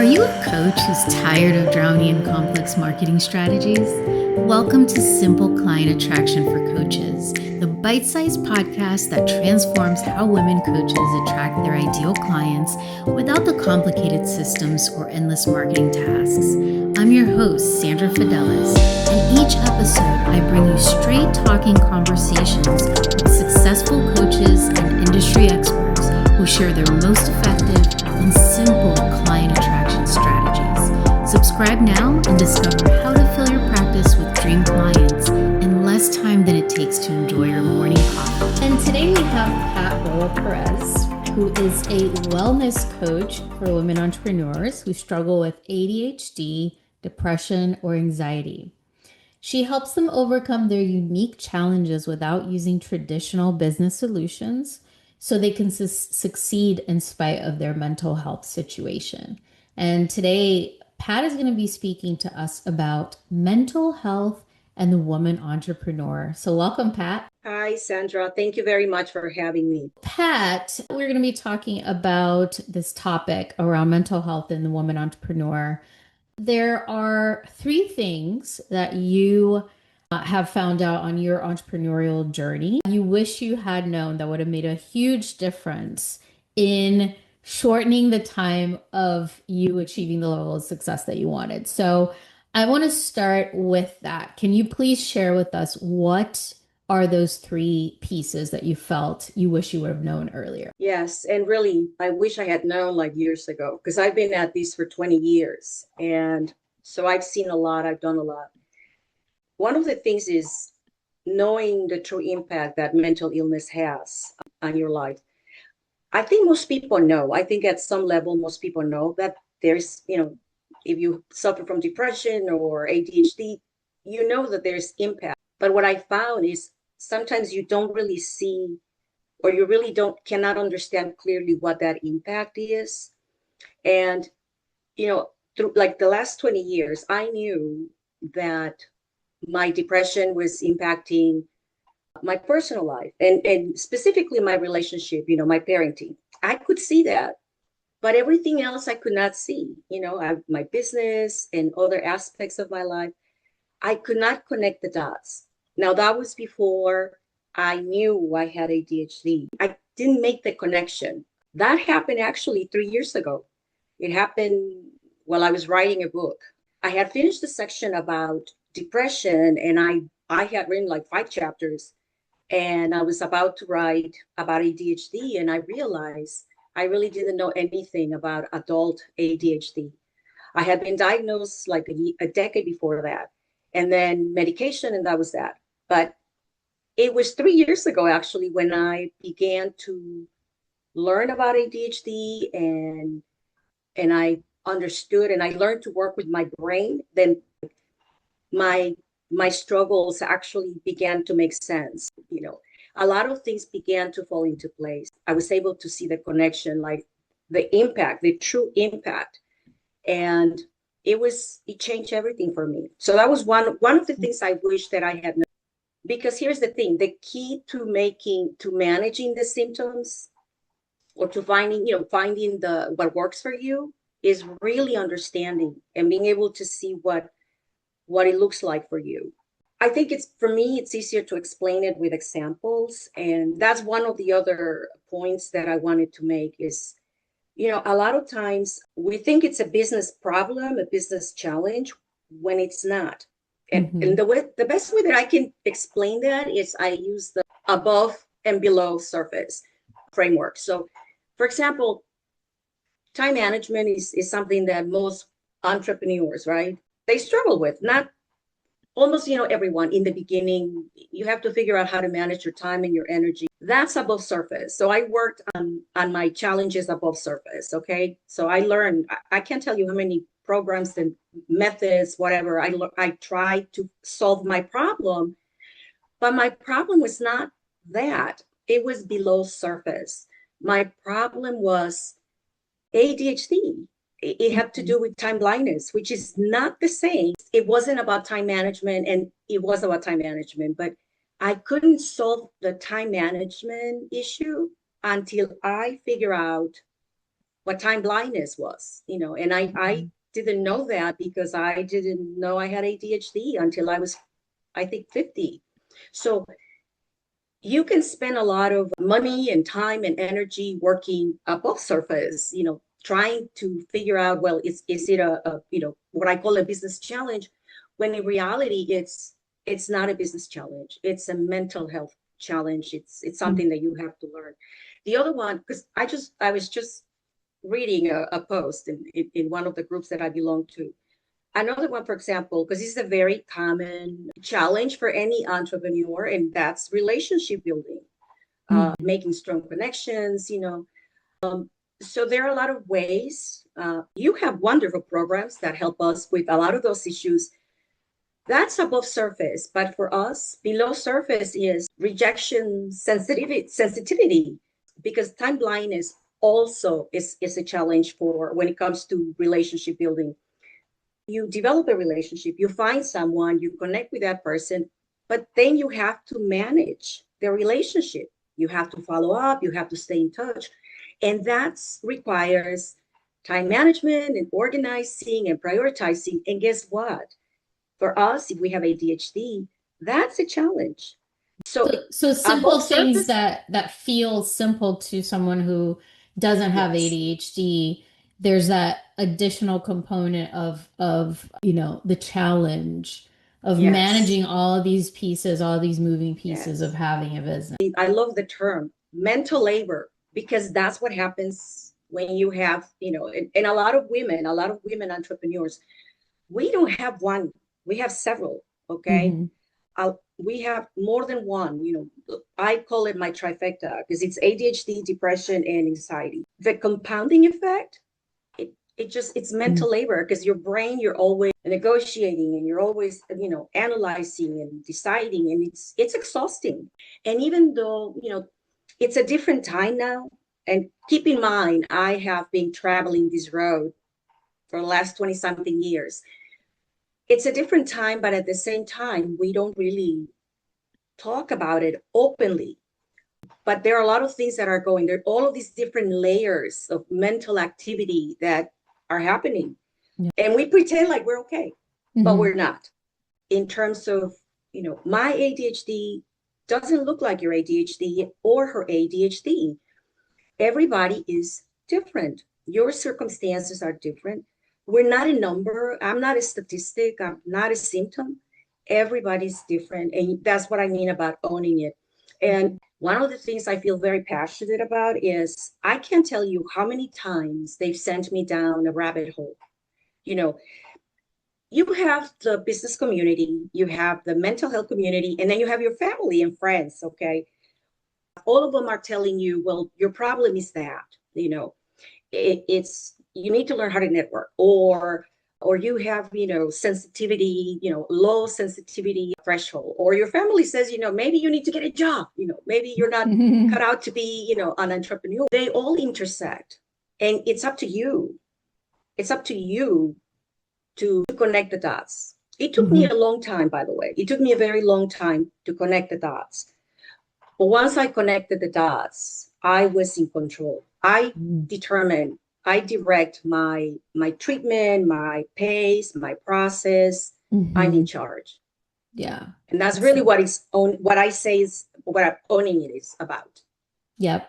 Are you a coach who's tired of drowning in complex marketing strategies? Welcome to Simple Client Attraction for Coaches, the bite-sized podcast that transforms how women coaches attract their ideal clients without the complicated systems or endless marketing tasks. I'm your host, Sandra Fidelis, and each episode I bring you straight talking conversations with successful coaches and industry experts who share their most effective and simple client attraction strategies. Subscribe now and discover how to fill your practice with dream clients in less time than it takes to enjoy your morning coffee. And today we have Pat Roa-Perez, who is a wellness coach for women entrepreneurs who struggle with ADHD, depression, or anxiety. She helps them overcome their unique challenges without using traditional business solutions so they can succeed in spite of their mental health situation. And today, Pat is going to be speaking to us about mental health and the woman entrepreneur. So welcome, Pat. Hi, Sandra. Thank you very much for having me. Pat, we're going to be talking about this topic around mental health and the woman entrepreneur. There are three things that you have found out on your entrepreneurial journey you wish you had known that would have made a huge difference in shortening the time of you achieving the level of success that you wanted. So I want to start with that. Can you please share with us what are those three pieces that you felt you wish you would have known earlier? Yes, and really, I wish I had known like years ago because I've been at this for 20 years. And so I've seen a lot, I've done a lot. One of the things is knowing the true impact that mental illness has on your life. I think most people know. I think at some level, most people know that there's, if you suffer from depression or ADHD, you know that there's impact. But what I found is sometimes you don't really see, or you really cannot understand clearly what that impact is. And, through like the last 20 years, I knew that my depression was impacting my personal life and specifically my relationship, my parenting. I could see that, but everything else I could not see, my business and other aspects of my life. I could not connect the dots. Now, that was before I knew I had ADHD. I didn't make the connection. That happened actually 3 years ago. It happened while I was writing a book. I had finished the section about depression and I had written like 5 chapters and I was about to write about ADHD and I realized I really didn't know anything about adult ADHD. I had been diagnosed like a decade before that and then medication and that was that. But it was 3 years ago actually when I began to learn about ADHD and I understood and I learned to work with my brain. Then my struggles actually began to make sense. A lot of things began to fall into place. I was able to see the connection, like the impact, the true impact. And it changed everything for me. So that was one of the things I wish that I had known. Because here's the thing, the key to managing the symptoms or to finding what works for you is really understanding and being able to see what it looks like for you. I think for me, it's easier to explain it with examples. And that's one of the other points that I wanted to make is, a lot of times we think it's a business problem, a business challenge when it's not. And the best way that I can explain that is I use the above and below surface framework. So for example, time management is something that most entrepreneurs, right? They struggle with, not almost, everyone in the beginning. You have to figure out how to manage your time and your energy. That's above surface. So I worked on my challenges above surface. Okay. So I learned, I can't tell you how many programs and methods, whatever. I tried to solve my problem, but my problem was not that. It was below surface. My problem was ADHD. It had to do with time blindness, which is not the same. It wasn't about time management, and it was about time management, but I couldn't solve the time management issue until I figure out what time blindness was, and I didn't know that because I didn't know I had ADHD until I was, I think, 50. So you can spend a lot of money and time and energy working above surface, trying to figure out, well, is it what I call a business challenge, when in reality it's not a business challenge. It's a mental health challenge. It's something that you have to learn. The other one, because I was just reading a post in one of the groups that I belong to. Another one, for example, because this is a very common challenge for any entrepreneur, and that's relationship building, making strong connections, So there are a lot of ways. You have wonderful programs that help us with a lot of those issues. That's above surface. But for us, below surface is rejection sensitivity, because time blindness also is a challenge for when it comes to relationship building. You develop a relationship, you find someone, you connect with that person, but then you have to manage the relationship. You have to follow up, you have to stay in touch. And that requires time management and organizing and prioritizing. And guess what? For us, if we have ADHD, that's a challenge. So, So simple things surface, that feel simple to someone who doesn't have yes, ADHD, there's that additional component of the challenge of yes, managing all of these pieces, all these moving pieces of yes. having a business. I love the term mental labor, because that's what happens when you have, and a lot of women entrepreneurs, we don't have one, we have several. Okay. Mm-hmm. We have more than one, I call it my trifecta, because it's ADHD, depression, and anxiety. The compounding effect, it's mental labor, because your brain, you're always negotiating, and you're always, analyzing and deciding, and it's exhausting. And even though, it's a different time now, and keep in mind, I have been traveling this road for the last 20 something years. It's a different time, but at the same time, we don't really talk about it openly. But there are a lot of things that are going there, all of these different layers of mental activity that are happening. Yeah. And we pretend like we're okay, but Mm-hmm. we're not. In terms of, my ADHD doesn't look like your ADHD or her ADHD. Everybody is different. Your circumstances are different. We're not a number. I'm not a statistic. I'm not a symptom. Everybody's different. And that's what I mean about owning it. And one of the things I feel very passionate about is I can't tell you how many times they've sent me down a rabbit hole. You know, you have the business community, you have the mental health community, and then you have your family and friends. Okay. All of them are telling you, well, your problem is that, it's, you need to learn how to network, or you have, sensitivity, low sensitivity threshold, or your family says, maybe you need to get a job, maybe you're not cut out to be, an entrepreneur. They all intersect, and it's up to you. It's up to you to connect the dots. It took me Mm-hmm. a long time, by the way. It took me a very long time to connect the dots. But once I connected the dots, I was in control. I determined, I direct my treatment, my pace, my process. I'm Mm-hmm. in charge. Yeah. And that's really Awesome. what I say is what owning it is about. Yep.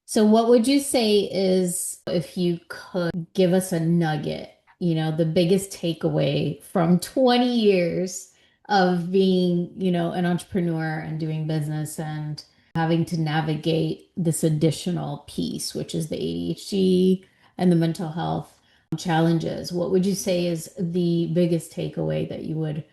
So what would you say is, if you could give us a nugget, the biggest takeaway from 20 years of being, an entrepreneur and doing business and having to navigate this additional piece, which is the ADHD and the mental health challenges. What would you say is the biggest takeaway that you would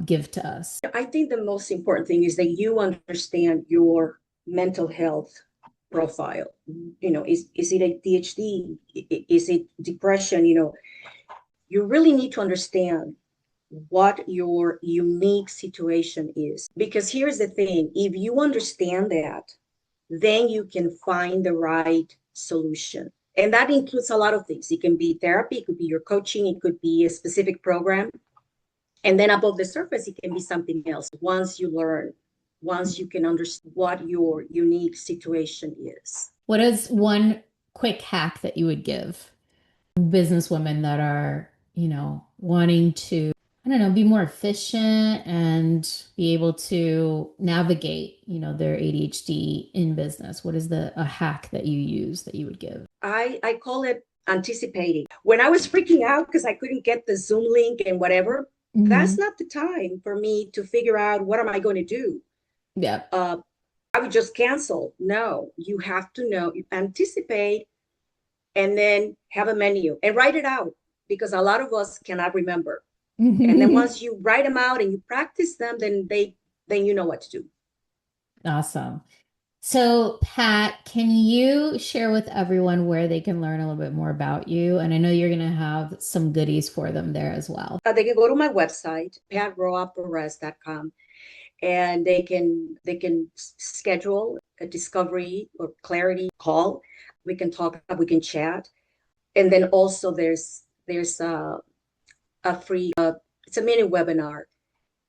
give to us? I think the most important thing is that you understand your mental health profile. Is it ADHD? Is it depression? You really need to understand what your unique situation is. Because here's the thing, if you understand that, then you can find the right solution. And that includes a lot of things. It can be therapy, it could be your coaching, it could be a specific program. And then above the surface, it can be something else. Once you can understand what your unique situation is. What is one quick hack that you would give businesswomen that are, wanting to, I don't know, be more efficient and be able to navigate, their ADHD in business? What is a hack that you use that you would give? I call it anticipating. When I was freaking out because I couldn't get the Zoom link and whatever, that's not the time for me to figure out what am I going to do. Yeah. I would just cancel. No, you have to know, you anticipate, and then have a menu and write it out, because a lot of us cannot remember. And then once you write them out and you practice them, then you know what to do. Awesome. So, Pat, can you share with everyone where they can learn a little bit more about you? And I know you're going to have some goodies for them there as well. They can go to my website, Roa-Perez.com, and they can schedule a discovery or clarity call. We can talk, we can chat. And then also there's a free, it's a mini webinar.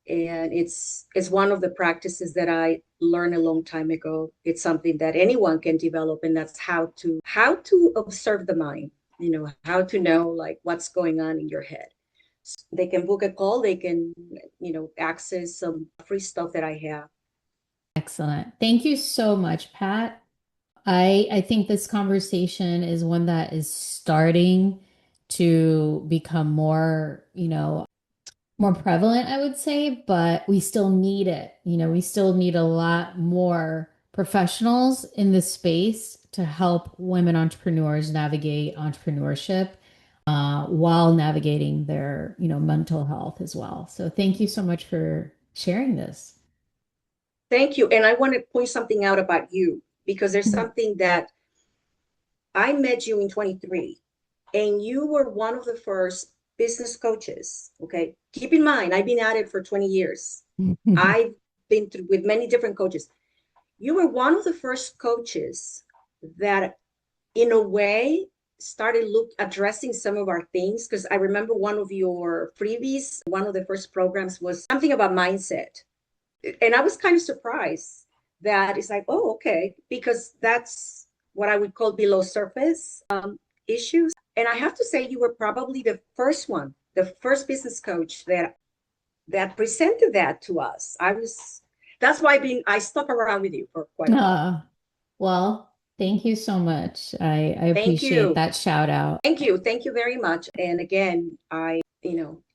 And it's one of the practices that I learned a long time ago. It's something that anyone can develop, and that's how to observe the mind, how to know like what's going on in your head. So they can book a call, they can, access some free stuff that I have. Excellent. Thank you so much, Pat. I think this conversation is one that is starting to become more, more prevalent, I would say, but we still need it. We still need a lot more professionals in this space to help women entrepreneurs navigate entrepreneurship while navigating their, mental health as well. So thank you so much for sharing this. Thank you. And I want to point something out about you, because there's something that I met you in 23, and you were one of the first business coaches. Okay. Keep in mind, I've been at it for 20 years. I've been through with many different coaches. You were one of the first coaches that, in a way, started addressing some of our things. Because I remember one of your freebies, one of the first programs was something about mindset. And I was kind of surprised that it's like, oh, okay, because that's what I would call below surface issues. And I have to say, you were probably the first one, the first business coach that presented that to us. That's why I stuck around with you for quite a while. Well, thank you so much. I appreciate that shout out. Thank you. Thank you very much. And again,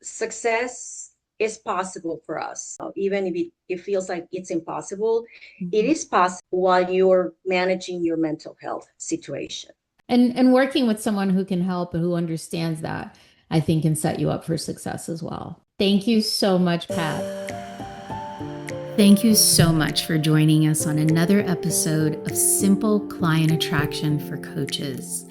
success is possible for us. Even if it feels like it's impossible, it is possible while you're managing your mental health situation. And working with someone who can help and who understands that, I think, can set you up for success as well. Thank you so much, Pat. Thank you so much for joining us on another episode of Simple Client Attraction for Coaches.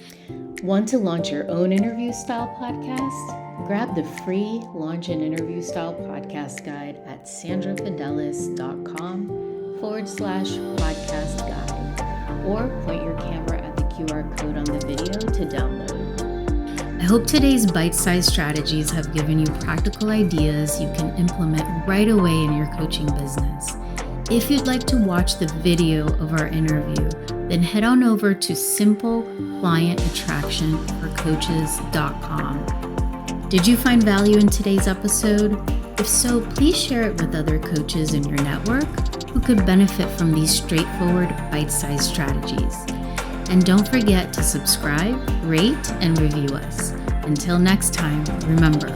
Want to launch your own interview style podcast? Grab the free Launch an Interview Style Podcast Guide at sandrafidelis.com/podcast guide, or point your camera at the QR code on the video to download. I hope today's bite-sized strategies have given you practical ideas you can implement right away in your coaching business. If you'd like to watch the video of our interview, then head on over to simpleclientattractionforcoaches.com. Did you find value in today's episode? If so, please share it with other coaches in your network who could benefit from these straightforward, bite-sized strategies. And don't forget to subscribe, rate, and review us. Until next time, remember,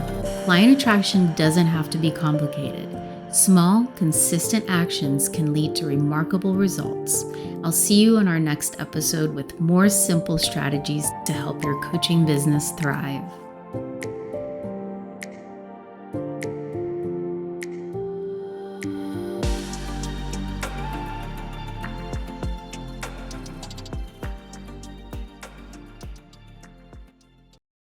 client attraction doesn't have to be complicated. Small, consistent actions can lead to remarkable results. I'll see you on our next episode with more simple strategies to help your coaching business thrive.